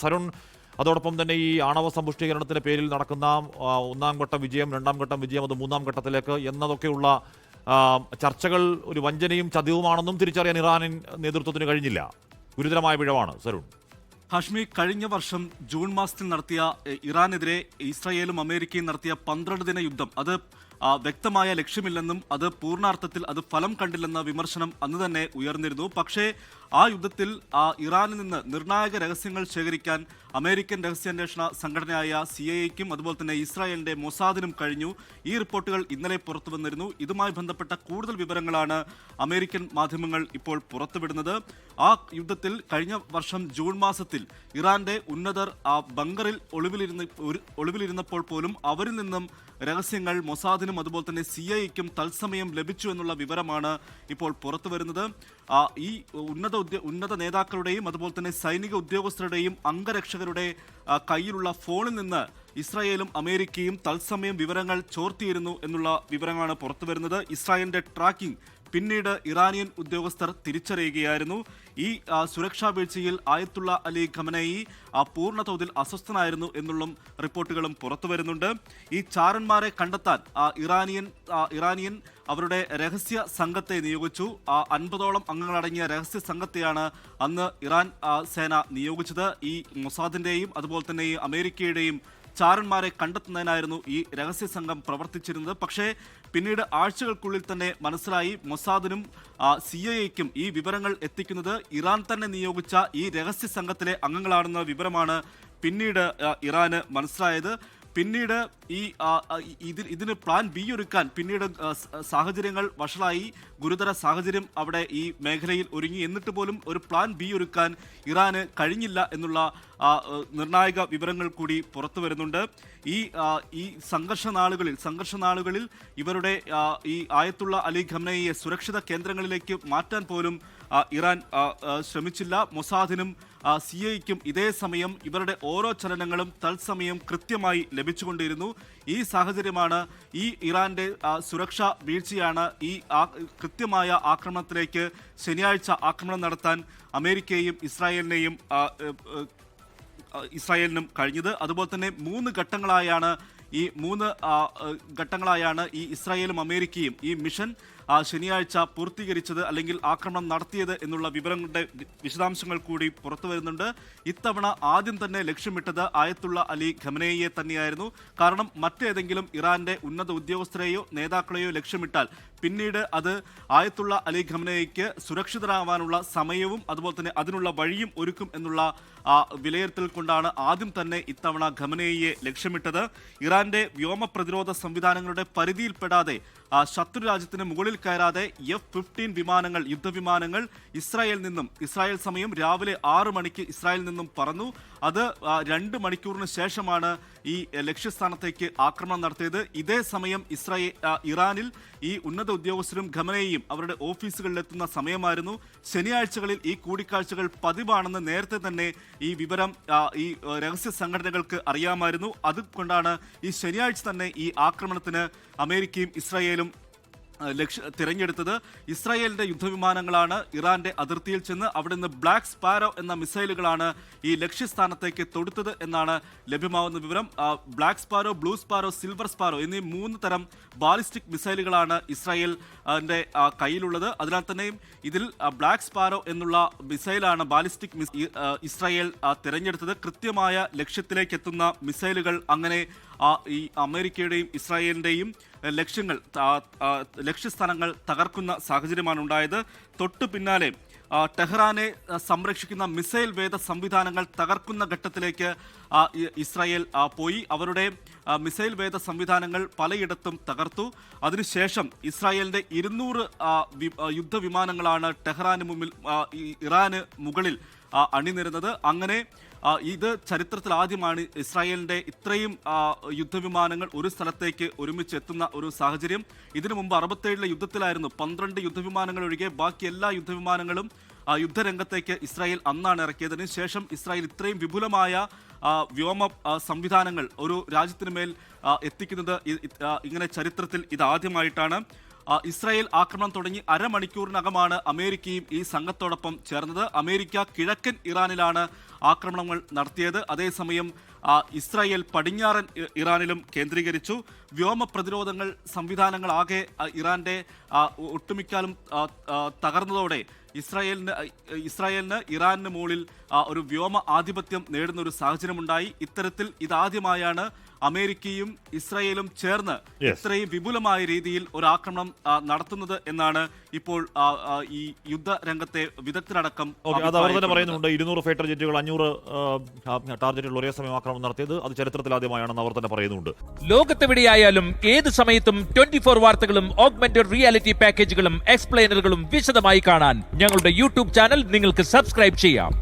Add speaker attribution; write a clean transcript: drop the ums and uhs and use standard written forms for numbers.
Speaker 1: സരുൺ, അതോടൊപ്പം തന്നെ ഈ ആണവ സമ്പുഷ്ടീകരണത്തിന്റെ പേരിൽ നടക്കുന്ന ഒന്നാം ഘട്ട വിജയം, രണ്ടാം ഘട്ടം വിജയം, അത് മൂന്നാം ഘട്ടത്തിലേക്ക് എന്നതൊക്കെയുള്ള ചർച്ചകൾ ഒരു വഞ്ചനയും ചതിവുമാണെന്നും തിരിച്ചറിയാൻ ഇറാനിൻ നേതൃത്വത്തിന് കഴിഞ്ഞില്ല. ഗുരുതരമായ പിഴവാണ് സരുൺ.
Speaker 2: ഹാഷ്മി, കഴിഞ്ഞ വർഷം ജൂൺ മാസത്തിൽ നടത്തിയ ഇറാനെതിരെ ഇസ്രായേലും അമേരിക്കയും നടത്തിയ 12 ദിന യുദ്ധം അത് വ്യക്തമായ ലക്ഷ്യമില്ലെന്നും അത് പൂർണ്ണാർത്ഥത്തിൽ അത് ഫലം കണ്ടില്ലെന്ന വിമർശനം അന്ന് തന്നെ ഉയർന്നിരുന്നു. പക്ഷേ ആ യുദ്ധത്തിൽ ഇറാനിൽ നിന്ന് നിർണായക രഹസ്യങ്ങൾ ശേഖരിക്കാൻ അമേരിക്കൻ രഹസ്യാന്വേഷണ സംഘടനയായ CIA-ക്കും അതുപോലെ തന്നെ ഇസ്രായേലിന്റെ മൊസാദിനും കഴിഞ്ഞു. ഈ റിപ്പോർട്ടുകൾ ഇന്നലെ പുറത്തു വന്നിരുന്നു. ഇതുമായി ബന്ധപ്പെട്ട കൂടുതൽ വിവരങ്ങളാണ് അമേരിക്കൻ മാധ്യമങ്ങൾ ഇപ്പോൾ പുറത്തുവിടുന്നത്. ആ യുദ്ധത്തിൽ കഴിഞ്ഞ വർഷം ജൂൺ മാസത്തിൽ ഇറാന്റെ ഉന്നതർ ബങ്കറിൽ ഒളിവിലിരുന്നപ്പോൾ പോലും അവരിൽ നിന്നും രഹസ്യങ്ങൾ മൊസാദിനും അതുപോലെ തന്നെ CIA-ക്കും തത്സമയം ലഭിച്ചു എന്നുള്ള വിവരമാണ് ഇപ്പോൾ പുറത്തു വരുന്നത്. ഈ ഉന്നത നേതാക്കളുടെയും അതുപോലെ തന്നെ സൈനിക ഉദ്യോഗസ്ഥരുടെയും അംഗരക്ഷകരുടെ കയ്യിലുള്ള ഫോണിൽ നിന്ന് ഇസ്രായേലും അമേരിക്കയും തത്സമയം വിവരങ്ങൾ ചോർത്തിയിരുന്നു എന്നുള്ള വിവരങ്ങളാണ് പുറത്തു വരുന്നത്. ഇസ്രായേലിന്റെ ട്രാക്കിംഗ് പിന്നീട് ഇറാനിയൻ ഉദ്യോഗസ്ഥർ തിരിച്ചറിയുകയായിരുന്നു. ഈ സുരക്ഷാ വീഴ്ചയിൽ ആയത്തുള്ള അലി ഖമനയി പൂർണ്ണ തോതിൽ അസ്വസ്ഥനായിരുന്നു എന്നുള്ള റിപ്പോർട്ടുകളും പുറത്തു വരുന്നുണ്ട്. ഈ ചാരന്മാരെ കണ്ടെത്താൻ ഇറാനിയൻ അവരുടെ രഹസ്യ സംഘത്തെ നിയോഗിച്ചു. 50ഓളം അംഗങ്ങളടങ്ങിയ രഹസ്യ സംഘത്തെയാണ് അന്ന് ഇറാൻ സേന നിയോഗിച്ചത്. ഈ മൊസാദിന്റെയും അതുപോലെ തന്നെ ഈ അമേരിക്കയുടെയും ചാരന്മാരെ കണ്ടെത്തുന്നതിനായിരുന്നു ഈ രഹസ്യ സംഘം പ്രവർത്തിച്ചിരുന്നത്. പക്ഷേ പിന്നീട് ആഴ്ചകൾക്കുള്ളിൽ തന്നെ മനസ്സിലായി മൊസാദിനും CIA-ക്കും ഈ വിവരങ്ങൾ എത്തിക്കുന്നത് ഇറാൻ തന്നെ നിയോഗിച്ച ഈ രഹസ്യ സംഘത്തിലെ അംഗങ്ങളാണെന്ന വിവരമാണ് പിന്നീട് ഇറാന് മനസ്സിലായത്. പിന്നീട് ഇതിന് പ്ലാൻ ബി ഒരുക്കാൻ പിന്നീട് സാഹചര്യങ്ങൾ വഷളായി. ഗുരുതര സാഹചര്യം അവിടെ ഈ മേഖലയിൽ ഒരുങ്ങി. എന്നിട്ട് പോലും ഒരു പ്ലാൻ ബി ഒരുക്കാൻ ഇറാന് കഴിഞ്ഞില്ല എന്നുള്ള നിർണായക വിവരങ്ങൾ കൂടി പുറത്തു വരുന്നുണ്ട്. ഈ സംഘർഷ നാളുകളിൽ ഇവരുടെ ഈ ആയത്തുള്ള അലി ഖമനയിയെ സുരക്ഷിത കേന്ദ്രങ്ങളിലേക്ക് മാറ്റാൻ പോലും ഇറാൻ ശ്രമിച്ചില്ല. മൊസാദിനും CIA-ക്കും ഇതേ സമയം ഇവരുടെ ഓരോ ചലനങ്ങളും തത്സമയം കൃത്യമായി ലഭിച്ചുകൊണ്ടിരുന്നു. ഈ സാഹചര്യമാണ് ഈ ഇറാന്റെ സുരക്ഷാ വീഴ്ചയാണ് ഈ കൃത്യമായ ആക്രമണത്തിലേക്ക് ശനിയാഴ്ച ആക്രമണം നടത്താൻ അമേരിക്കയെയും ഇസ്രായേലിനും കഴിഞ്ഞത്. അതുപോലെ തന്നെ 3 ഘട്ടങ്ങളായാണ് ഈ ഇസ്രായേലും അമേരിക്കയും ഈ മിഷൻ ശനിയാഴ്ച പൂർത്തീകരിച്ചത് അല്ലെങ്കിൽ ആക്രമണം നടത്തിയത് എന്നുള്ള വിവരങ്ങളുടെ വിശദാംശങ്ങൾ കൂടി പുറത്തു വരുന്നുണ്ട്. ഇത്തവണ ആദ്യം തന്നെ ലക്ഷ്യമിട്ടത് ആയത്തുള്ള അലി ഖമനയിയെ തന്നെയായിരുന്നു. കാരണം മറ്റേതെങ്കിലും ഇറാന്റെ ഉന്നത ഉദ്യോഗസ്ഥരെയോ നേതാക്കളെയോ ലക്ഷ്യമിട്ടാൽ പിന്നീട് അത് ആയത്തുള്ള അലി ഖമനയിക്ക് സുരക്ഷിതരാവാനുള്ള സമയവും അതുപോലെ തന്നെ അതിനുള്ള വഴിയും ഒരുക്കും എന്നുള്ള വിലയിരുത്തൽ കൊണ്ടാണ് ആദ്യം തന്നെ ഇത്തവണ ഖമനയിയെ ലക്ഷ്യമിട്ടത്. ഇറാന്റെ വ്യോമ പ്രതിരോധ സംവിധാനങ്ങളുടെ പരിധിയിൽപ്പെടാതെ ശത്രു രാജ്യത്തിന് മുകളിൽ കയറാതെ F-15 യുദ്ധവിമാനങ്ങൾ ഇസ്രായേൽ സമയം രാവിലെ 6 മണിക്ക് ഇസ്രായേലിൽ നിന്നും പറന്നു. അത് 2 മണിക്കൂറിന് ശേഷമാണ് ഈ ലക്ഷ്യസ്ഥാനത്തേക്ക് ആക്രമണം നടത്തിയത്. ഇതേ സമയം ഇറാനിൽ ഈ ഉന്നത ഉദ്യോഗസ്ഥരും ഖമനയിയും അവരുടെ ഓഫീസുകളിലെത്തുന്ന സമയമായിരുന്നു. ശനിയാഴ്ചകളിൽ ഈ കൂടിക്കാഴ്ചകൾ പതിവാണെന്ന് നേരത്തെ തന്നെ ഈ വിവരം ഈ രഹസ്യ സംഘടനകൾക്ക് അറിയാമായിരുന്നു. അതുകൊണ്ടാണ് ഈ ശനിയാഴ്ച തന്നെ ഈ ആക്രമണത്തിന് അമേരിക്കയും ഇസ്രായേലും തിരഞ്ഞെടുത്തത്. ഇസ്രായേലിന്റെ യുദ്ധവിമാനങ്ങളാണ് ഇറാന്റെ അതിർത്തിയിൽ ചെന്ന് അവിടെ നിന്ന് ബ്ലാക്ക് സ്പാരോ എന്ന മിസൈലുകളാണ് ഈ ലക്ഷ്യസ്ഥാനത്തേക്ക് തൊടുത്തത് എന്നാണ് ലഭ്യമാവുന്ന വിവരം. Black sparrow, blue sparrow, silver sparrow എന്നീ 3 തരം ബാലിസ്റ്റിക് മിസൈലുകളാണ് ഇസ്രായേലിന്റെ കയ്യിലുള്ളത്. അതിനാൽ തന്നെയും ഇതിൽ ബ്ലാക്ക് സ്പാരോ എന്നുള്ള മിസൈലാണ് ബാലിസ്റ്റിക് ഇസ്രായേൽ തിരഞ്ഞെടുത്തത്. കൃത്യമായ ലക്ഷ്യത്തിലേക്ക് എത്തുന്ന മിസൈലുകൾ അങ്ങനെ ഈ അമേരിക്കയുടെയും ഇസ്രായേലിന്റെയും ലക്ഷ്യസ്ഥാനങ്ങൾ തകർക്കുന്ന സാഹചര്യമാണ് ഉണ്ടായത്. തൊട്ടു പിന്നാലെ ടെഹ്റാനെ സംരക്ഷിക്കുന്ന മിസൈൽ വേദ സംവിധാനങ്ങൾ തകർക്കുന്ന ഘട്ടത്തിലേക്ക് ഇസ്രായേൽ പോയി. അവരുടെ മിസൈൽ വേദ സംവിധാനങ്ങൾ പലയിടത്തും തകർത്തു. അതിനുശേഷം ഇസ്രായേലിന്റെ 200 യുദ്ധവിമാനങ്ങളാണ് ഇറാന് മുകളിൽ അണിനിരുന്നത്. അങ്ങനെ ഇത് ചരിത്രത്തിൽ ആദ്യമാണ് ഇസ്രായേലിന്റെ ഇത്രയും യുദ്ധവിമാനങ്ങൾ ഒരു സ്ഥലത്തേക്ക് ഒരുമിച്ച് എത്തുന്ന ഒരു സാഹചര്യം. ഇതിനു മുമ്പ് 67 യുദ്ധത്തിലായിരുന്നു 12 യുദ്ധവിമാനങ്ങൾ ഒഴികെ ബാക്കി എല്ലാ യുദ്ധവിമാനങ്ങളും യുദ്ധരംഗത്തേക്ക് ഇസ്രായേൽ അന്നാണ് ഇറക്കിയതിന് ശേഷം ഇസ്രായേൽ ഇത്രയും വിപുലമായ വ്യോമ സംവിധാനങ്ങൾ ഒരു രാജ്യത്തിന് മേൽ എത്തിക്കുന്നത് ഇങ്ങനെ ചരിത്രത്തിൽ ഇതാദ്യമായിട്ടാണ്. ഇസ്രായേൽ ആക്രമണം തുടങ്ങി അരമണിക്കൂറിനകമാണ് അമേരിക്കയും ഈ സംഘത്തോടൊപ്പം ചേർന്നത്. അമേരിക്ക കിഴക്കൻ ഇറാനിലാണ് ആക്രമണങ്ങൾ നടത്തിയത്. അതേസമയം ഇസ്രായേൽ പടിഞ്ഞാറൻ ഇറാനിലും കേന്ദ്രീകരിച്ചു. വ്യോമ പ്രതിരോധങ്ങൾ സംവിധാനങ്ങളാകെ ഇറാന്റെ ഒട്ടുമിക്കാലും തകർന്നതോടെ ഇസ്രായേലിന് ഇറാനിന് മുകളിൽ ഒരു വ്യോമ ആധിപത്യം നേടുന്ന ഒരു സാഹചര്യമുണ്ടായി. ഇത്തരത്തിൽ ഇതാദ്യമായാണ് അമേരിക്കയും ഇസ്രായേലും ചേർന്ന് ഇത്രയും വിപുലമായ രീതിയിൽ ഒരു ആക്രമണം നടത്തുന്നത് എന്നാണ് ഇപ്പോൾ ഈ യുദ്ധരംഗത്തെ വിദഗ്ധരടക്കം
Speaker 1: അത് അവർ തന്നെ പറയുന്നുണ്ട്. 200 ഫൈറ്റർ ജെറ്റുകൾ 500 ടാർഗറ്റുകൾ ഒരേ സമയം ആക്രമണം നടത്തിയത് അത് ചരിത്രത്തിൽ ആദ്യമായാണെന്ന് അവർ തന്നെ പറയുന്നുണ്ട്.
Speaker 3: ലോകത്തെവിടെയായാലും ഏത് സമയത്തും 24 വാർത്തകളും ഓഗ്മെന്റഡ് റിയാലിറ്റി പാക്കേജുകളും എക്സ്പ്ലെയിനറുകളും വിശദമായി കാണാൻ ഞങ്ങളുടെ യൂട്യൂബ് ചാനൽ നിങ്ങൾക്ക് സബ്സ്ക്രൈബ് ചെയ്യാം.